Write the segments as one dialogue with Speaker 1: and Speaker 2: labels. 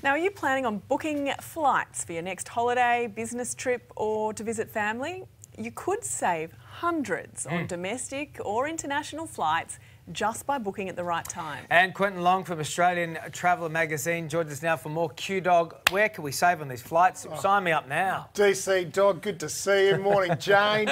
Speaker 1: Now, are you planning on booking flights for your next holiday, business trip or to visit family? You could save hundreds on domestic or international flights just by booking at the right time.
Speaker 2: And Quentin Long from Australian Traveller magazine joins us now for more Q-Dog. Where can we save on these flights? Sign me up now.
Speaker 3: DC Dog, good to see you. Morning, Jane.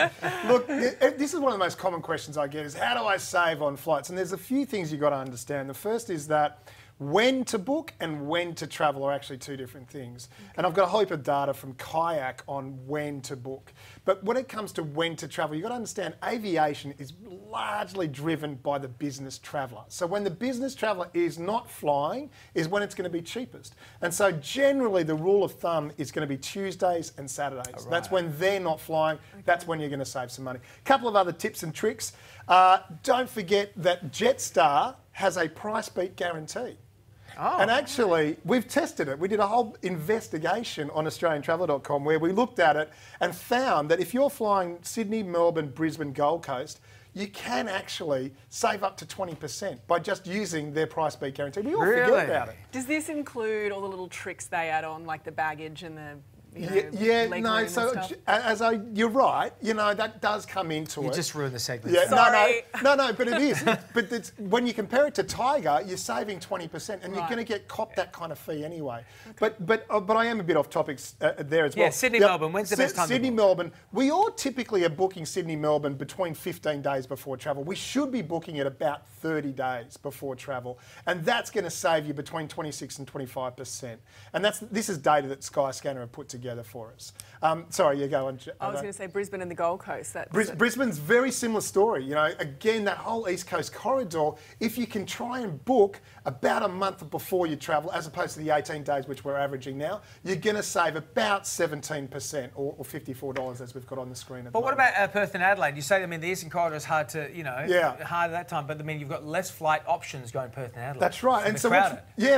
Speaker 3: Look, this is one of the most common questions I get is how do I save on flights? And there's a few things you've got to understand. The first is that when to book and when to travel are actually two different things. And I've got a whole heap of data from Kayak on when to book. But when it comes to when to travel, you've got to understand aviation is largely driven by the business traveller. So when the business traveller is not flying is when it's going to be cheapest. And so generally the rule of thumb is going to be Tuesdays and Saturdays. Right. That's when they're not flying. That's when you're going to save some money. A couple of other tips and tricks. Don't forget that Jetstar has a price beat guarantee. Oh. And actually, we've tested it. We did a whole investigation on AustralianTraveller.com where we looked at it and found that if you're flying Sydney, Melbourne, Brisbane, Gold Coast, you can actually save up to 20% by just using their price beat guarantee. We all forget about it.
Speaker 1: Does this include all the little tricks they add on, like the baggage and the...
Speaker 3: You're right. You know, that does come into it.
Speaker 2: You just ruined the segment.
Speaker 3: Yeah,
Speaker 1: sorry.
Speaker 3: No, but it is. But when you compare it to Tiger, you're saving 20%, and you're going to get copped that kind of fee anyway. Okay. But I am a bit off topic there as well.
Speaker 2: Yeah, Sydney, Melbourne. When's the best time?
Speaker 3: Sydney, Melbourne. We all typically are booking Sydney, Melbourne between 15 days before travel. We should be booking it about 30 days before travel, and that's going to save you between 26 and 25%. And this is data that Skyscanner have put together for us. Sorry, you go on.
Speaker 1: I was going to say Brisbane and the Gold Coast.
Speaker 3: Brisbane's very similar story. You know, again, that whole East Coast corridor, if you can try and book about a month before you travel, as opposed to the 18 days, which we're averaging now, you're going to save about 17% or $54 as we've got on the screen.
Speaker 2: But what about Perth and Adelaide? You say, I mean, the Eastern Corridor is hard to, hard at that time, but I mean, you've got less flight options going Perth and Adelaide.
Speaker 3: That's right. And so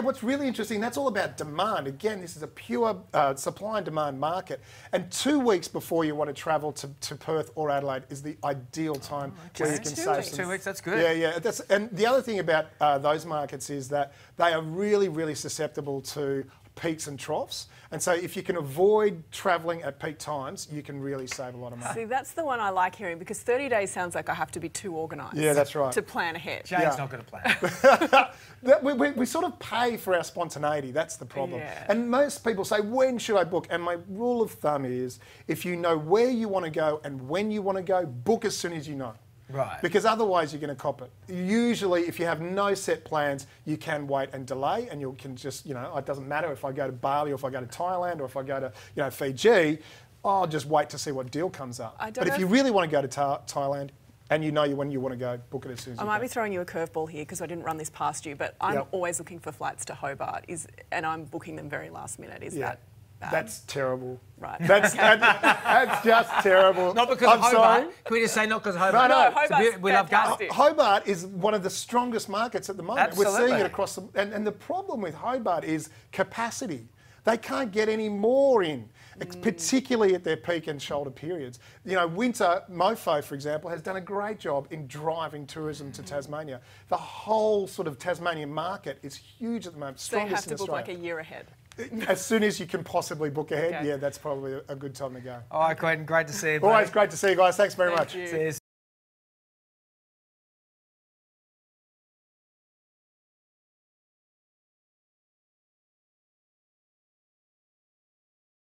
Speaker 3: what's really interesting, that's all about demand. Again, this is a pure supply and demand market. And 2 weeks before you want to travel to Perth or Adelaide is the ideal time where you can save some.
Speaker 2: 2 weeks, that's good.
Speaker 3: Yeah. And the other thing about those markets is that they are really, really susceptible to peaks and troughs. And so if you can avoid travelling at peak times, you can really save a lot of money.
Speaker 1: See, that's the one I like hearing, because 30 days sounds like I have to be too organised.
Speaker 3: Yeah, that's right.
Speaker 1: To plan ahead.
Speaker 2: Jane's not going to plan.
Speaker 3: we sort of pay for our spontaneity. That's the problem.
Speaker 1: Yeah.
Speaker 3: And most people say, when should I book? And my rule of thumb is, if you know where you want to go and when you want to go, book as soon as you know.
Speaker 2: Right.
Speaker 3: Because otherwise you're going to cop it. Usually, if you have no set plans, you can wait and delay, and you can just, it doesn't matter if I go to Bali or if I go to Thailand or if I go to, Fiji, I'll just wait to see what deal comes up. But if you really want to go to Thailand, and you know when you want to go, book it as soon as you can.
Speaker 1: I might be throwing you a curveball here because I didn't run this past you, but I'm always looking for flights to Hobart, and I'm booking them very last minute. Is that bad?
Speaker 3: That's terrible.
Speaker 1: Right.
Speaker 3: That's just terrible.
Speaker 2: Not because of Hobart.
Speaker 3: Sorry.
Speaker 2: Can we just say not because of Hobart?
Speaker 1: No, Hobart's
Speaker 2: we love
Speaker 1: fantastic.
Speaker 3: Hobart is one of the strongest markets at the moment.
Speaker 2: Absolutely.
Speaker 3: We're seeing it across and the problem with Hobart is capacity. They can't get any more in, particularly at their peak and shoulder periods. Winter, Mofo, for example, has done a great job in driving tourism to Tasmania. The whole sort of Tasmanian market is huge at the moment.
Speaker 1: So you have to book like a year ahead.
Speaker 3: As soon as you can possibly book ahead, yeah, that's probably a good time to go.
Speaker 2: All right, Quentin, great to see you, buddy.
Speaker 3: Always great to see you guys. Thanks very much.
Speaker 1: Thank you.